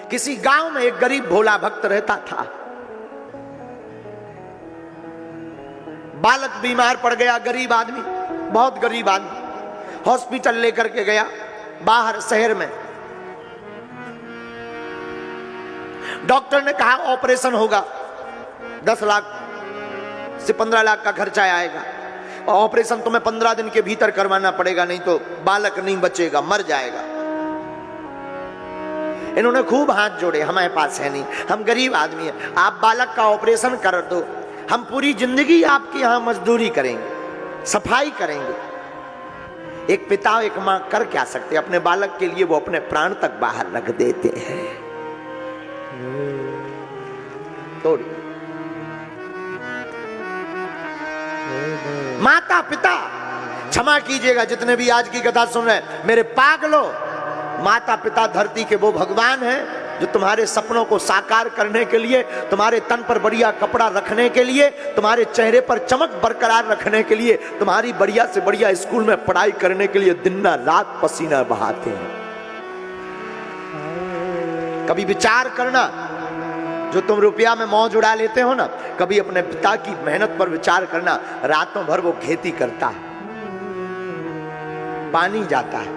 किसी गांव में एक गरीब भोला भक्त रहता था। बालक बीमार पड़ गया, गरीब आदमी, बहुत गरीब आदमी, हॉस्पिटल लेकर के गया बाहर शहर में। डॉक्टर ने कहा ऑपरेशन होगा, 10 लाख से 15 लाख का खर्चा आएगा, और ऑपरेशन तुम्हें 15 दिन के भीतर करवाना पड़ेगा, नहीं तो बालक नहीं बचेगा, मर जाएगा। इन्होंने खूब हाथ जोड़े, हमारे पास है नहीं, हम गरीब आदमी हैं, आप बालक का ऑपरेशन कर दो, हम पूरी जिंदगी आपके यहां मजदूरी करेंगे, सफाई करेंगे। एक पिता एक मां कर क्या सकते, अपने बालक के लिए वो अपने प्राण तक बाहर रख देते हैं। तोड़ी माता पिता, क्षमा कीजिएगा जितने भी आज की कथा सुन रहे हैं, मेरे पागलो, माता पिता धरती के वो भगवान हैं जो तुम्हारे सपनों को साकार करने के लिए, तुम्हारे तन पर बढ़िया कपड़ा रखने के लिए, तुम्हारे चेहरे पर चमक बरकरार रखने के लिए, तुम्हारी बढ़िया से बढ़िया स्कूल में पढ़ाई करने के लिए दिन रात पसीना बहाते हैं। कभी विचार करना, जो तुम रुपया में मौज उड़ा लेते हो ना, कभी अपने पिता की मेहनत पर विचार करना। रातों भर वो खेती करता है, पानी जाता है।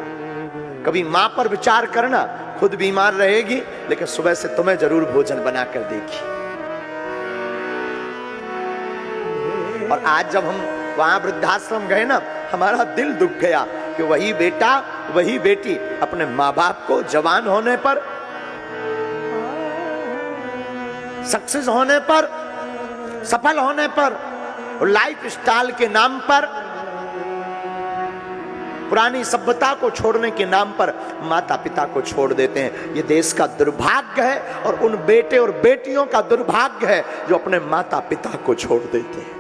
कभी मां पर विचार करना, खुद बीमार रहेगी लेकिन सुबह से तुम्हें जरूर भोजन बना कर देगी। और आज जब हम वहां वृद्धाश्रम गए ना, हमारा दिल दुख गया कि वही बेटा वही बेटी अपने माँ बाप को जवान होने पर, सक्सेस होने पर, सफल होने पर, लाइफ स्टाइल के नाम पर, पुरानी सभ्यता को छोड़ने के नाम पर माता पिता को छोड़ देते हैं। ये देश का दुर्भाग्य है और उन बेटे और बेटियों का दुर्भाग्य है जो अपने माता पिता को छोड़ देते हैं।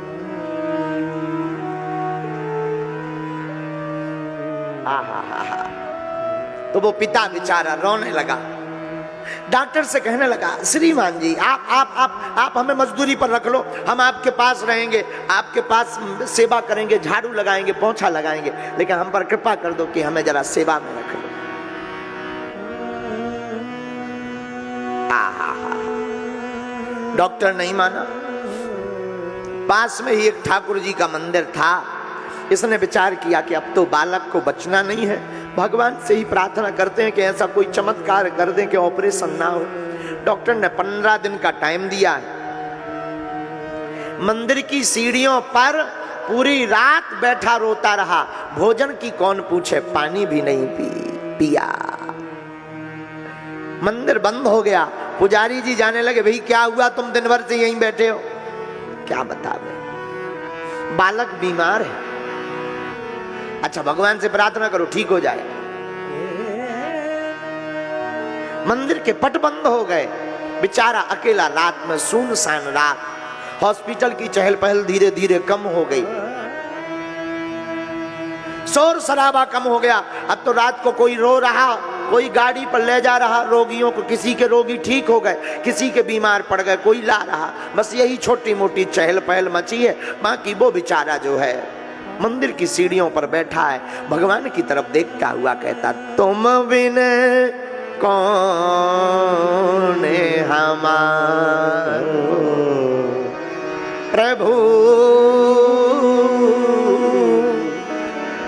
तो वो पिता बेचारा रोने लगा, डॉक्टर से कहने लगा, श्रीमान जी आप हमें मजदूरी पर रख लो, हम आपके पास रहेंगे, आपके पास सेवा करेंगे, झाड़ू लगाएंगे, पोंछा लगाएंगे, लेकिन हम पर कृपा कर दो कि हमें जरा सेवा में रख लो। डॉक्टर नहीं माना। पास में ही एक ठाकुर जी का मंदिर था, इसने विचार किया कि अब तो बालक को बचना नहीं है, भगवान से ही प्रार्थना करते हैं कि ऐसा कोई चमत्कार कर दें कि ऑपरेशन ना हो। डॉक्टर ने 15 दिन का टाइम दिया है। मंदिर की सीढ़ियों पर पूरी रात बैठा रोता रहा, भोजन की कौन पूछे, पानी भी नहीं पिया। मंदिर बंद हो गया। पुजारी जी जाने लगे, भाई क्या हुआ, तुम दिन भर से यहीं बैठे हो? क्या बतावे, बालक बीमार है। अच्छा भगवान से प्रार्थना करो ठीक हो जाए। मंदिर के पट बंद हो गए, बेचारा अकेला रात में, सुनसान रात। हॉस्पिटल की चहल पहल धीरे धीरे कम हो गई, शोर शराबा कम हो गया। अब तो रात को कोई रो रहा, कोई गाड़ी पर ले जा रहा रोगियों को, किसी के रोगी ठीक हो गए, किसी के बीमार पड़ गए, कोई ला रहा। बस यही छोटी मोटी चहल पहल मची है। बाकी वो बेचारा जो है मंदिर की सीढ़ियों पर बैठा है, भगवान की तरफ देखता हुआ कहता, तुम बिन कौन हमारो प्रभु,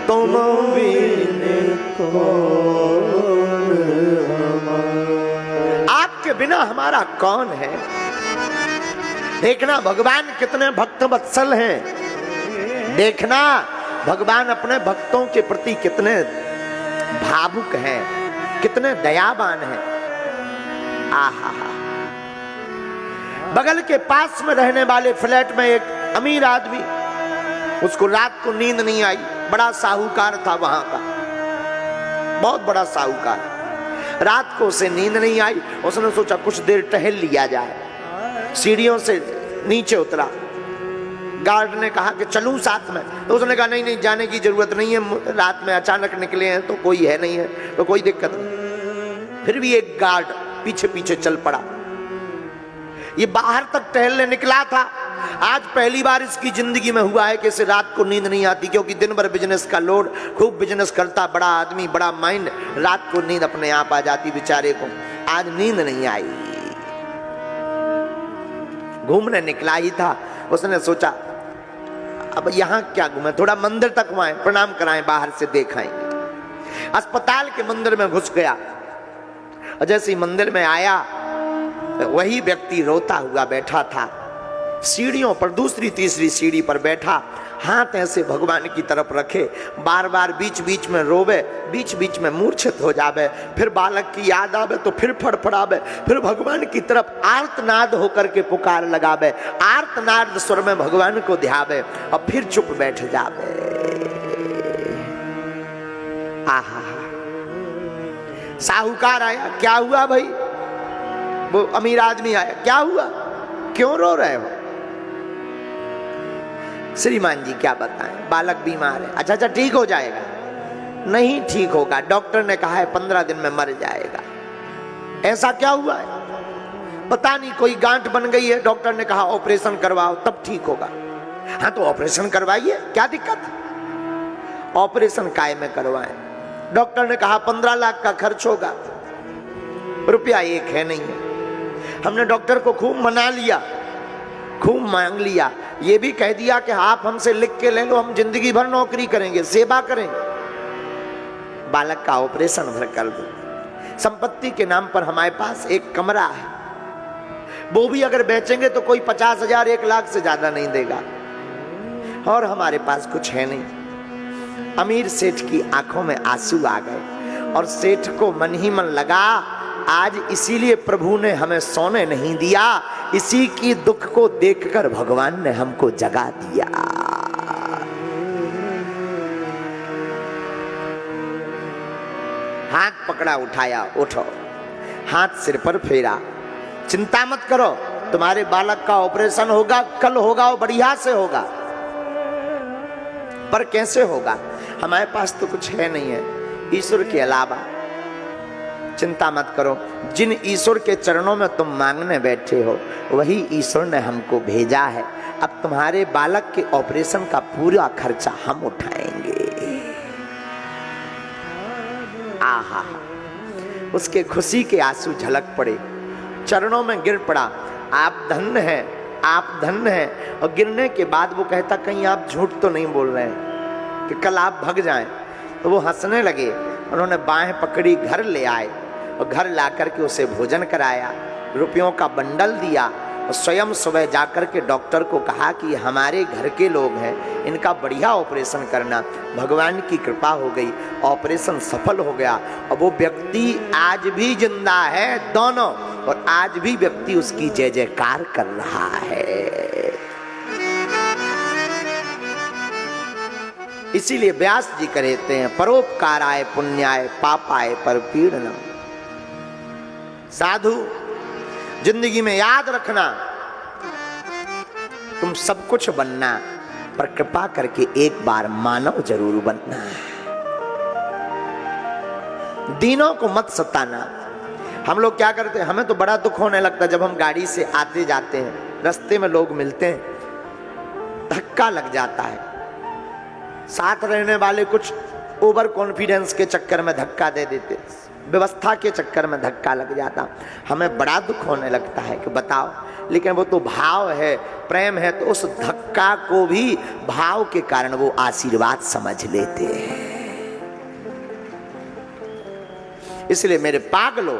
तुम बिन कौन हमारो, आपके बिना हमारा कौन है। देखना भगवान कितने भक्त वत्सल हैं, देखना भगवान अपने भक्तों के प्रति कितने भावुक हैं, कितने दयावान हैं। आहा, बगल के पास में रहने वाले फ्लैट में एक अमीर आदमी, उसको रात को नींद नहीं आई, बड़ा साहूकार था वहां का, बहुत बड़ा साहूकार। रात को उसे नींद नहीं आई, उसने सोचा कुछ देर टहल लिया जाए। सीढ़ियों से नीचे उतरा, गार्ड ने कहा कि चलूं साथ में, तो उसने कहा नहीं जाने की जरूरत नहीं है, रात में अचानक निकले हैं तो कोई है नहीं है तो कोई दिक्कत नहीं। फिर भी एक गार्ड पीछे पीछे चल पड़ा। ये बाहर तक टहलने निकला था। आज पहली बार इसकी जिंदगी में हुआ है कि इसे रात को नींद नहीं आती, क्योंकि दिन भर बिजनेस का लोड, खूब बिजनेस करता बड़ा आदमी, बड़ा माइंड, रात को नींद अपने आप आ जाती बेचारे को। आज नींद नहीं आई। घूमने निकला ही था, उसने सोचा अब यहाँ क्या घूमे, थोड़ा मंदिर तक आए, प्रणाम कराएं, बाहर से देखाएंगे। अस्पताल के मंदिर में घुस गया और जैसे ही मंदिर में आया तो वही व्यक्ति रोता हुआ बैठा था सीढ़ियों पर, दूसरी तीसरी सीढ़ी पर बैठा, हाथ ऐसे भगवान की तरफ रखे, बार बार बीच बीच में रोवे, बीच बीच में मूर्छित हो जावे, फिर बालक की याद आवे तो फिर फड़फड़ावे, फिर भगवान की तरफ आर्तनाद होकर के पुकार लगावे, आर्तनाद स्वर में भगवान को ध्यावे और फिर चुप बैठ जावे। आहा, साहूकार आया, क्या हुआ भाई? वो अमीर आदमी आया, क्या हुआ, क्यों रो रहे हो? श्रीमान जी क्या बताएं, बालक बीमार है। अच्छा ठीक हो जाएगा। नहीं ठीक होगा, डॉक्टर ने कहा है 15 दिन में मर जाएगा। ऐसा क्या हुआ है? पता नहीं, कोई गांठ बन गई है, डॉक्टर ने कहा ऑपरेशन करवाओ तब ठीक होगा। हाँ तो ऑपरेशन करवाइए, क्या दिक्कत? ऑपरेशन काय में करवाएं? डॉक्टर ने कहा 15 लाख का खर्च होगा, रुपया एक है नहीं है। हमने डॉक्टर को खूब मना लिया, खूब मांग लिया, ये भी कह दिया कि आप हमसे लिख के ले लो, हम जिंदगी भर नौकरी करेंगे, सेवा करेंगे, बालक का ऑपरेशन भर कर दो। संपत्ति के नाम पर हमारे पास एक कमरा है, वो भी अगर बेचेंगे तो कोई 50,000 1 लाख से ज्यादा नहीं देगा, और हमारे पास कुछ है नहीं। अमीर सेठ की आंखों में आंसू आ गए और सेठ को मन ही मन लगा, आज इसीलिए प्रभु ने हमें सोने नहीं दिया, इसी की दुख को देखकर भगवान ने हमको जगा दिया। हाथ पकड़ा, उठाया, उठो, हाथ सिर पर फेरा, चिंता मत करो, तुम्हारे बालक का ऑपरेशन होगा, कल होगा, वो बढ़िया से होगा। पर कैसे होगा? हमारे पास तो कुछ है नहीं है ईश्वर के अलावा। चिंता मत करो, जिन ईश्वर के चरणों में तुम मांगने बैठे हो वही ईश्वर ने हमको भेजा है। अब तुम्हारे बालक के ऑपरेशन का पूरा खर्चा हम उठाएंगे। आहा, उसके खुशी के आंसू झलक पड़े, चरणों में गिर पड़ा, आप धन्य हैं, आप धन्य हैं। और गिरने के बाद वो कहता, कहीं आप झूठ तो नहीं बोल रहे हैं कि कल आप भाग जाएं? तो वो हंसने लगे, उन्होंने बाहें पकड़ी, घर ले आए और घर ला करके उसे भोजन कराया, रुपयों का बंडल दिया और स्वयं सुबह जाकर के डॉक्टर को कहा कि हमारे घर के लोग हैं, इनका बढ़िया ऑपरेशन करना। भगवान की कृपा हो गई, ऑपरेशन सफल हो गया और वो व्यक्ति आज भी जिंदा है दोनों, और आज भी व्यक्ति उसकी जय जयकार कर रहा है। इसीलिए व्यास जी कहते हैं, परोपकाराय पुण्याय पापाय परपीड़नम। साधु, जिंदगी में याद रखना, तुम सब कुछ बनना, पर कृपा करके एक बार मानव जरूर बनना। दीनों को मत सताना। हम लोग क्या करते हैं, हमें तो बड़ा दुख होने लगता है जब हम गाड़ी से आते जाते हैं, रास्ते में लोग मिलते हैं, धक्का लग जाता है। साथ रहने वाले कुछ ओवर कॉन्फिडेंस के चक्कर में धक्का दे देते, व्यवस्था के चक्कर में धक्का लग जाता, हमें बड़ा दुख होने लगता है कि बताओ। लेकिन वो तो भाव है, प्रेम है, तो उस धक्का को भी भाव के कारण वो आशीर्वाद समझ लेते हैं। इसलिए मेरे पागलों,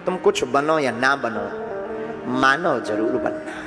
तुम कुछ बनो या ना बनो, मानव जरूर बनना।